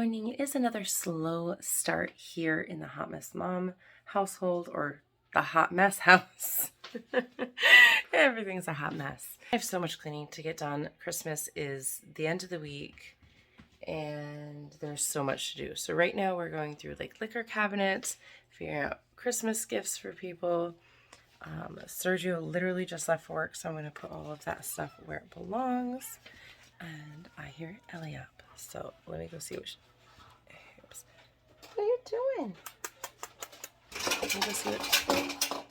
morning. It is another slow start here in the Hot Mess Mom household, or the Hot Mess house. Everything's a hot mess. I have so much cleaning to get done. Christmas is the end of the week and there's so much to do. So right now we're going through like liquor cabinets, figuring out Christmas gifts for people. Sergio literally just left for work, so I'm going to put all of that stuff where it belongs. And I hear Ellie up, so let me go see what oops. What are you doing? Let me go see what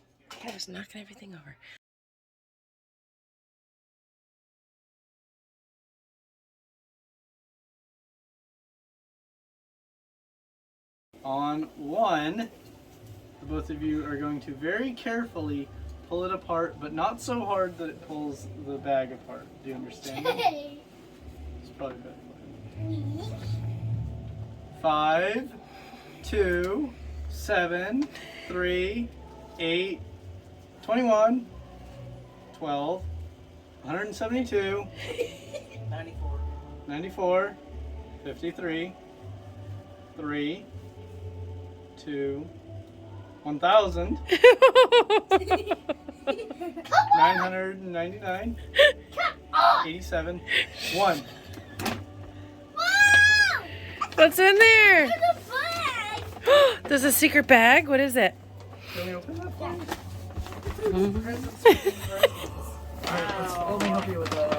yeah, just knocking everything over. On one, both of you are going to very carefully pull it apart, but not so hard that it pulls the bag apart. Do you understand? It's probably better. 5, 2, 7, 3, 8, 21, 12, 172, 94, 53, 3, 2, 1,000, 999, 87, 1. What's in there? There's a secret bag. What is it? Can we open that for you? Alright, let me help you with that,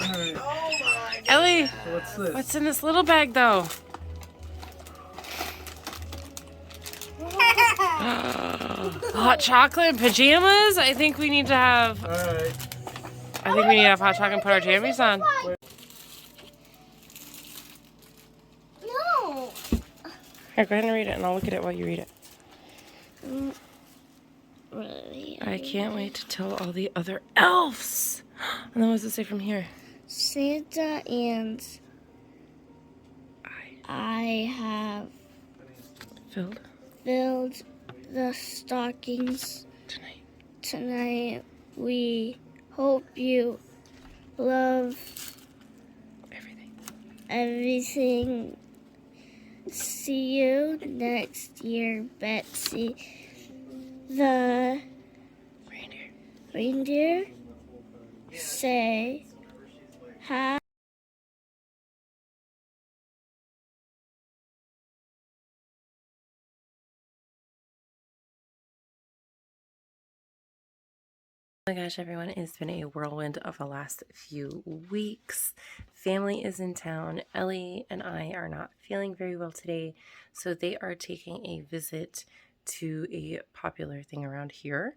Allie. Alright. Ellie, What's this? what's in this little bag though? Hot chocolate and pajamas? I think we need to have Alright. I think we need to have hot chocolate and put our jammies on. No. Here, go ahead and read it and I'll look at it while you read it. Really? I can't wait to tell all the other elves. And then what does it say from here? Santa and I have Filled filled the stockings tonight. We hope you love everything. See you next year, Betsy. The reindeer say hi. Oh my gosh, everyone, it's been a whirlwind of the last few weeks. Family is in town. Ellie and I are not feeling very well today, so they are taking a visit to a popular thing around here.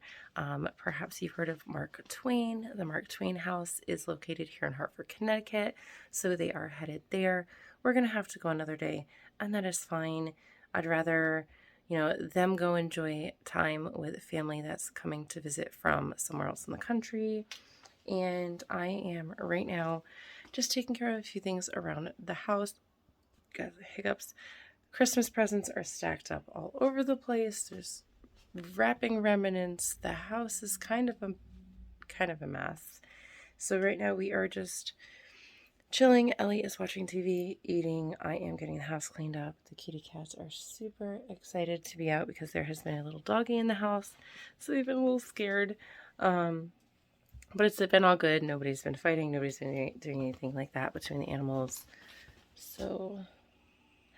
Perhaps you've heard of Mark Twain. The Mark Twain house is located here in Hartford, Connecticut, so they are headed there. We're going to have to go another day, and that is fine. I'd rather them go enjoy time with family that's coming to visit from somewhere else in the country. And I am right now just taking care of a few things around the house. Got hiccups. Christmas presents are stacked up all over the place. There's wrapping remnants. The house is kind of a mess. So right now we are just chilling. Ellie is watching TV, eating. I am getting the house cleaned up. The kitty cats are super excited to be out because there has been a little doggy in the house, so they've been a little scared. But it's been all good. Nobody's been fighting. Nobody's been doing anything like that between the animals. So,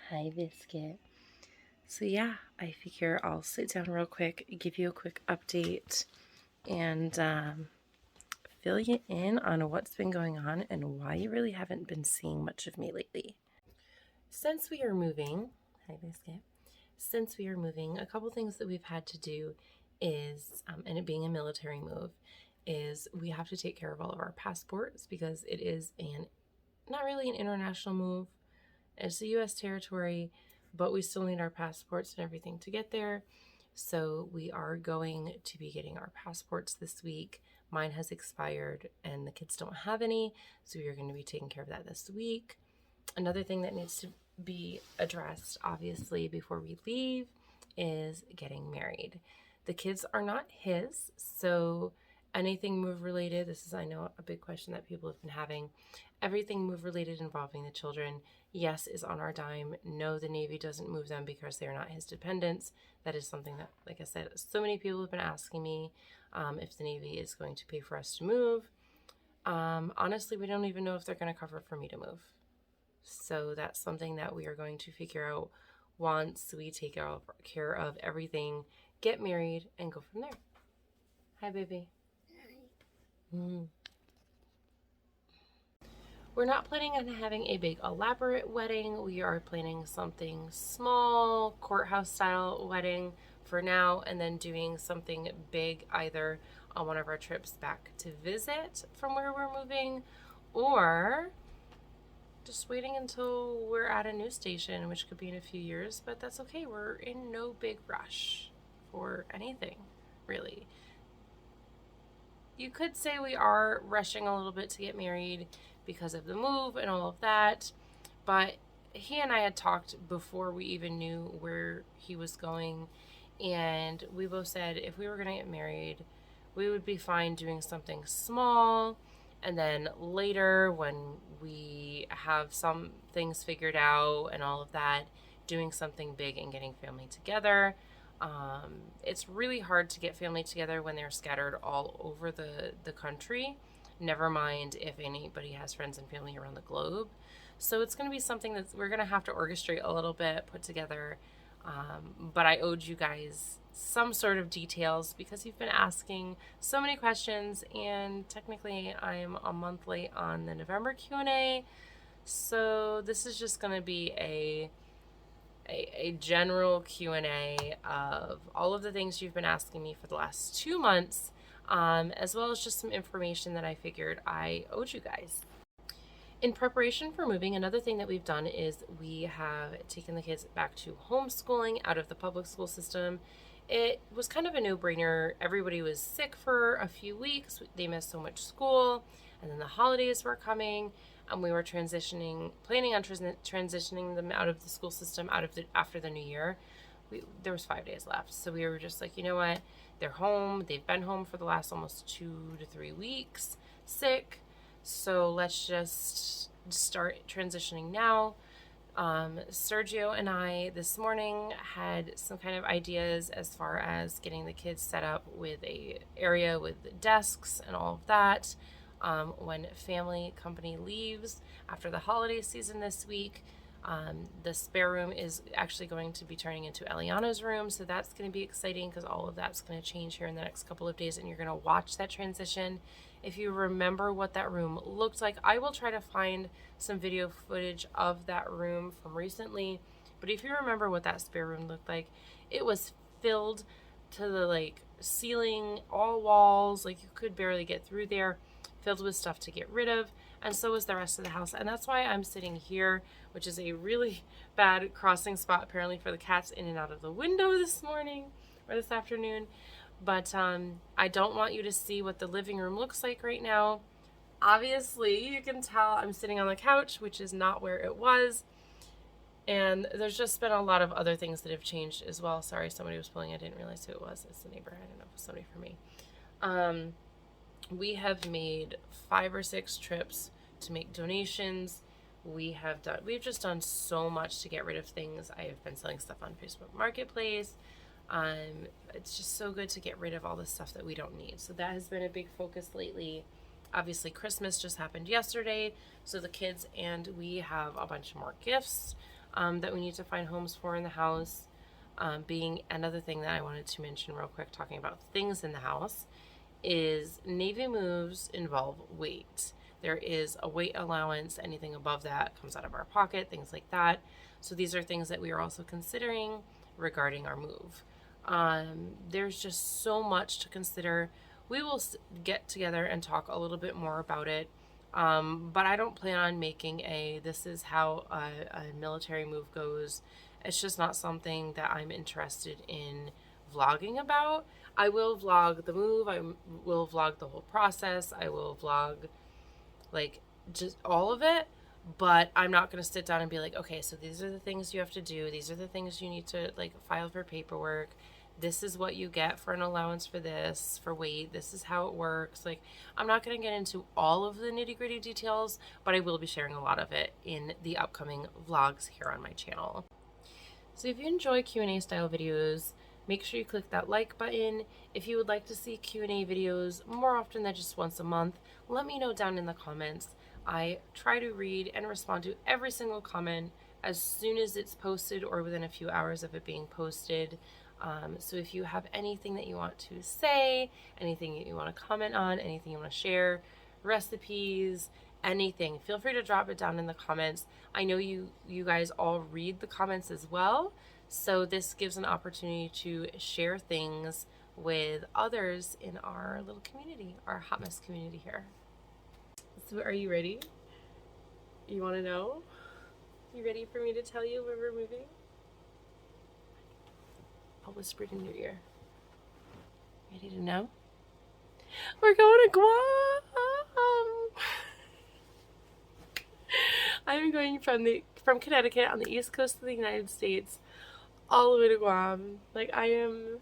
hi, Biscuit. So yeah, I figure I'll sit down real quick, give you a quick update, and fill you in on what's been going on and why you really haven't been seeing much of me lately. Since we are moving, hi Biscuit, since we are moving, a couple things that we've had to do is, and it being a military move, is we have to take care of all of our passports because it is not really an international move. It's a U.S. territory, but we still need our passports and everything to get there. So we are going to be getting our passports this week. Mine has expired and the kids don't have any, so we are going to be taking care of that this week. Another thing that needs to be addressed, obviously, before we leave is getting married. The kids are not his, so anything move related, this is, I know, a big question that people have been having. Everything move related involving the children, yes, is on our dime. No, the Navy doesn't move them because they're not his dependents. That is something that, like I said, so many people have been asking me if the Navy is going to pay for us to move. Honestly, we don't even know if they're going to cover for me to move. So that's something that we are going to figure out once we take care of everything, get married, and go from there. Hi, baby. Mm. We're not planning on having a big elaborate wedding. We are planning something small, courthouse style wedding for now, and then doing something big either on one of our trips back to visit from where we're moving, or just waiting until we're at a new station, which could be in a few years, but that's okay. We're in no big rush for anything, really. You could say we are rushing a little bit to get married because of the move and all of that, but he and I had talked before we even knew where he was going, and we both said if we were going to get married, we would be fine doing something small, and then later when we have some things figured out and all of that, doing something big and getting family together. It's really hard to get family together when they're scattered all over the country, never mind if anybody has friends and family around the globe. So it's going to be something that we're going to have to orchestrate a little bit, put together. But I owed you guys some sort of details because you've been asking so many questions, and technically I'm a month late on the November Q&A. So this is just going to be a general Q&A of all of the things you've been asking me for the last 2 months, as well as just some information that I figured I owed you guys. In preparation for moving, another thing that we've done is we have taken the kids back to homeschooling out of the public school system. It was kind of a no-brainer. Everybody was sick for a few weeks. They missed so much school, and then the holidays were coming, and we were planning on transitioning them out of the school system after the new year. There was 5 days left, so we were just like, you know what? They're home. They've been home for the last almost 2 to 3 weeks, sick. So let's just start transitioning now. Sergio and I this morning had some kind of ideas as far as getting the kids set up with a area with desks and all of that. When family company leaves after the holiday season this week, the spare room is actually going to be turning into Eliana's room. So that's going to be exciting because all of that's going to change here in the next couple of days, and you're going to watch that transition. If you remember what that room looked like, I will try to find some video footage of that room from recently. But if you remember what that spare room looked like, it was filled to the ceiling, all walls, you could barely get through there, filled with stuff to get rid of. And so was the rest of the house. And that's why I'm sitting here, which is a really bad crossing spot apparently for the cats in and out of the window this morning or this afternoon. But I don't want you to see what the living room looks like right now. Obviously, you can tell I'm sitting on the couch, which is not where it was. And there's just been a lot of other things that have changed as well. Sorry, somebody was pulling. I didn't realize who it was. It's the neighbor. I don't know if it was somebody for me. We have made 5 or 6 trips to make donations. We've just done so much to get rid of things. I have been selling stuff on Facebook Marketplace. It's just so good to get rid of all the stuff that we don't need. So that has been a big focus lately. Obviously, Christmas just happened yesterday, so the kids and we have a bunch more gifts that we need to find homes for in the house. Being another thing that I wanted to mention real quick, talking about things in the house, is Navy moves involve weight. There is a weight allowance. Anything above that comes out of our pocket, things like that. So these are things that we are also considering regarding our move. There's just so much to consider. We will get together and talk a little bit more about it. But I don't plan on making this is how a military move goes. It's just not something that I'm interested in vlogging about. I will vlog the move. I will vlog the whole process. I will vlog just all of it. But I'm not going to sit down and be like, okay, so these are the things you have to do. These are the things you need to file for paperwork. this is what you get for an allowance for this, for weight, this is how it works. Like, I'm not going to get into all of the nitty-gritty details, but I will be sharing a lot of it in the upcoming vlogs here on my channel. So if you enjoy Q&A style videos, make sure you click that like button. If you would like to see Q&A videos more often than just once a month, let me know down in the comments. I try to read and respond to every single comment as soon as it's posted or within a few hours of it being posted. So if you have anything that you want to say, anything that you want to comment on, anything you want to share, recipes, anything, feel free to drop it down in the comments. I know you guys all read the comments as well, so this gives an opportunity to share things with others in our little community, our hot mess community here. So are you ready? You want to know? You ready for me to tell you where we're moving? I'll whisper it in your ear. Ready to know? We're going to Guam! I'm going from Connecticut on the east coast of the United States all the way to Guam. Like, I am,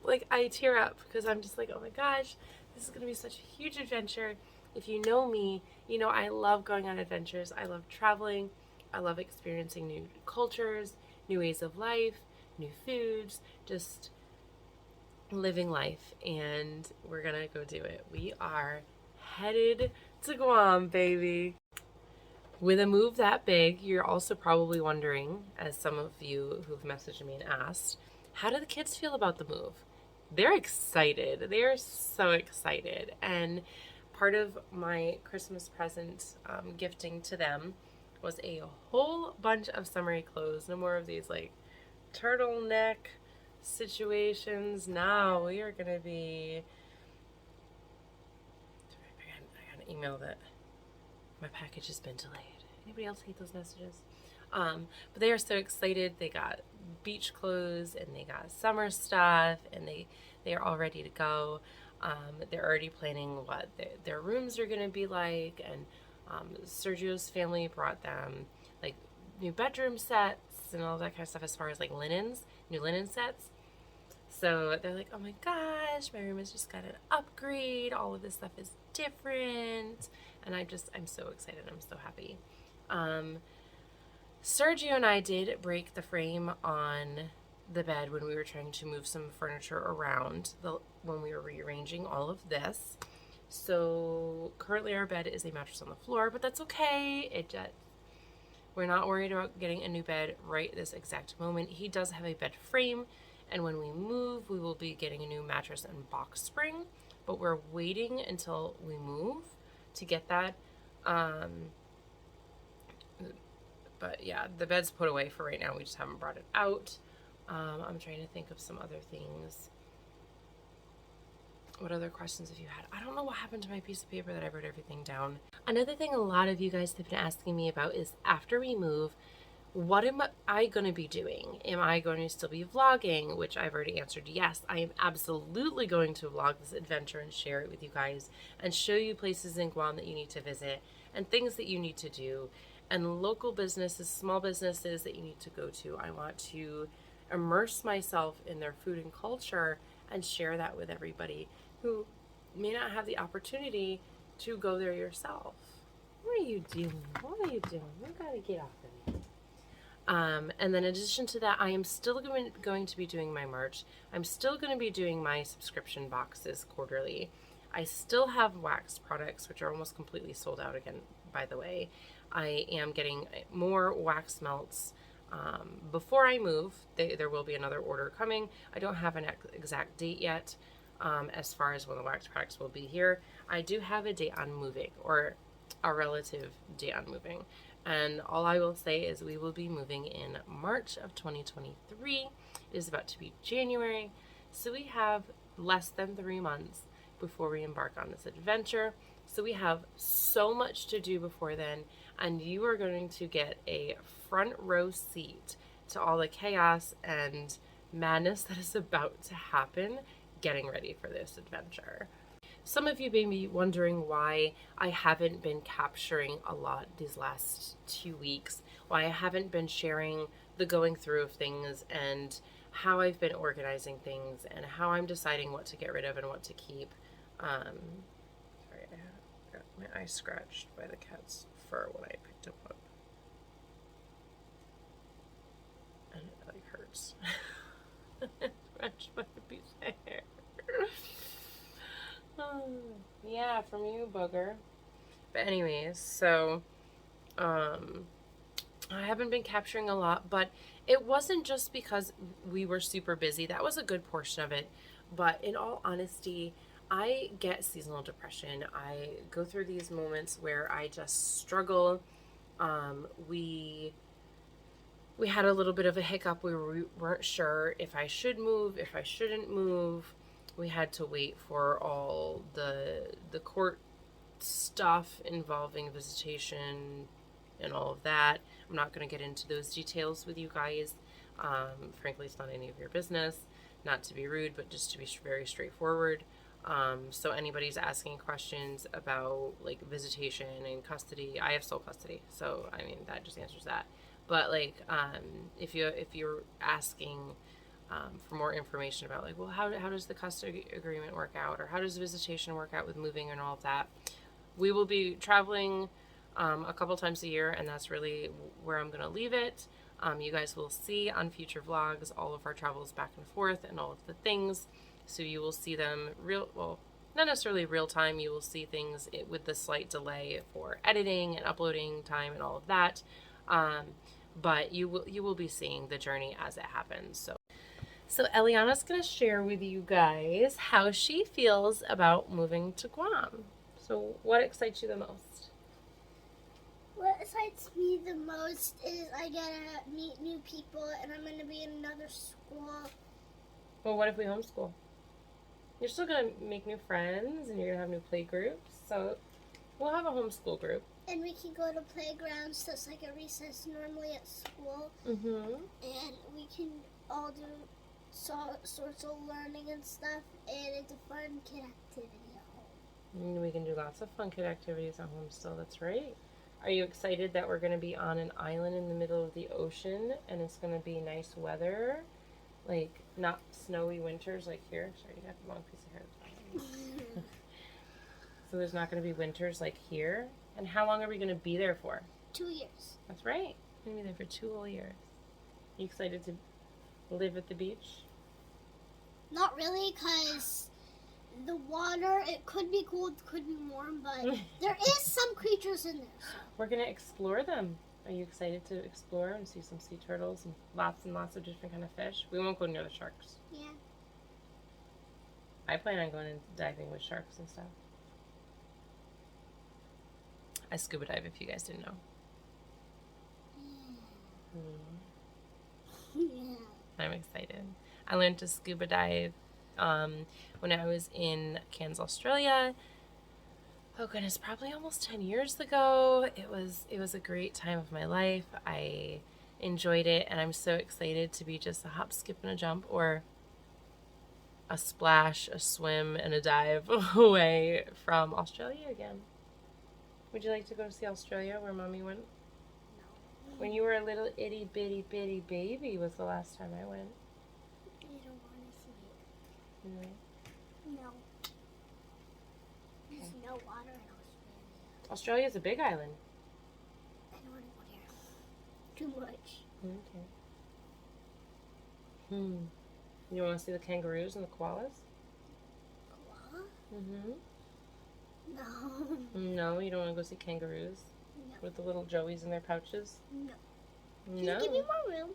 like, I tear up because I'm just like, oh my gosh, this is going to be such a huge adventure. If you know me, you know I love going on adventures. I love traveling. I love experiencing new cultures, new ways of life, new foods, just living life. And we're going to go do it. We are headed to Guam, baby. With a move that big, you're also probably wondering, as some of you who've messaged me and asked, how do the kids feel about the move? They're excited. They are so excited. And part of my Christmas present gifting to them was a whole bunch of summery clothes. No more of these like turtleneck situations. Now we are going to be... I got an email that my package has been delayed. Anybody else hate those messages? But they are so excited. They got beach clothes and they got summer stuff, and they are all ready to go. They're already planning what their rooms are going to be like, and Sergio's family brought them like new bedroom sets and all that kind of stuff as far as like linens, new linen sets. So they're like, oh my gosh, my room has just got an upgrade. All of this stuff is different. And I'm so excited. I'm so happy. Sergio and I did break the frame on the bed when we were trying to move some furniture around when we were rearranging all of this. So currently our bed is a mattress on the floor, but that's okay. We're not worried about getting a new bed right this exact moment. He does have a bed frame, and when we move, we will be getting a new mattress and box spring, but we're waiting until we move to get that. But yeah, the bed's put away for right now. We just haven't brought it out. I'm trying to think of some other things. What other questions have you had? I don't know what happened to my piece of paper that I wrote everything down. Another thing a lot of you guys have been asking me about is after we move, what am I going to be doing? Am I going to still be vlogging? Which I've already answered yes. I am absolutely going to vlog this adventure and share it with you guys and show you places in Guam that you need to visit and things that you need to do and local businesses, small businesses that you need to go to. I want to immerse myself in their food and culture and share that with everybody who may not have the opportunity to go there yourself. What are you doing? What are you doing? You gotta get off of me. And then in addition to that, I am still going to be doing my merch. I'm still going to be doing my subscription boxes quarterly. I still have wax products, which are almost completely sold out again, by the way. I am getting more wax melts before I move. There will be another order coming. I don't have an exact date yet as far as when the wax products will be here. I do have a date on moving, or a relative date on moving. And all I will say is we will be moving in March of 2023. It is about to be January. So we have less than 3 months before we embark on this adventure. So we have so much to do before then. And you are going to get a front row seat to all the chaos and madness that is about to happen getting ready for this adventure. Some of you may be wondering why I haven't been capturing a lot these last 2 weeks, why I haven't been sharing the going through of things and how I've been organizing things and how I'm deciding what to get rid of and what to keep. Sorry, I got my eye scratched by the cat's fur when I picked him up. And it like hurts. Scratched by a piece of hair. Yeah, from you, booger. But anyways, so I haven't been capturing a lot, but it wasn't just because we were super busy. That was a good portion of it. But in all honesty, I get seasonal depression. I go through these moments where I just struggle. We had a little bit of a hiccup. We weren't sure if I should move, if I shouldn't move. We had to wait for all the court stuff involving visitation and all of that. I'm not going to get into those details with you guys. Frankly, it's not any of your business. Not to be rude, but just to be very straightforward. So anybody's asking questions about like visitation and custody, I have sole custody. So I mean that just answers that. But like if you're asking for more information about like, well, how does the custody agreement work out, or how does visitation work out with moving and all of that, we will be traveling a couple times a year, and that's really where I'm going to leave it. You guys will see on future vlogs all of our travels back and forth and all of the things. So you will see them not necessarily real time. You will see things with the slight delay for editing and uploading time and all of that. But you will be seeing the journey as it happens. So Eliana's going to share with you guys how she feels about moving to Guam. So what excites you the most? What excites me the most is I get to meet new people and I'm going to be in another school. Well, what if we homeschool? You're still going to make new friends and you're going to have new play groups. So we'll have a homeschool group. And we can go to playgrounds that's like a recess normally at school. Mm-hmm. And we can all do sorts of learning and stuff. And it's a fun kid activity at home. And we can do lots of fun kid activities at home still. That's right. Are you excited that we're going to be on an island in the middle of the ocean and it's going to be nice weather? Like, not snowy winters like here. Sorry, you got the wrong piece of hair. So there's not going to be winters like here. And how long are we going to be there for? 2 years. That's right. We're going to be there for 2 whole years. You excited to live at the beach? Not really, because the water, it could be cold, could be warm, but there is some creatures in there. So. We're going to explore them. Are you excited to explore and see some sea turtles and lots of different kind of fish? We won't go near the sharks. Yeah. I plan on going and diving with sharks and stuff. I scuba dive, if you guys didn't know. Yeah. I'm excited. I learned to scuba dive when I was in Cairns, Australia. Oh goodness, probably almost 10 years ago. It was a great time of my life. I enjoyed it, and I'm so excited to be just a hop, skip, and a jump, or a splash, a swim, and a dive away from Australia again. Would you like to go see Australia where Mommy went? No. When you were a little itty bitty bitty baby was the last time I went. You don't want to see it. No. No. There's no water in Australia. Australia's a big island. I don't want to go there. Too much. Okay. You want to see the kangaroos and the koalas? Koala? Mm-hmm. No. No, you don't want to go see kangaroos? No. With the little joeys in their pouches? No. No. Can you give me more room?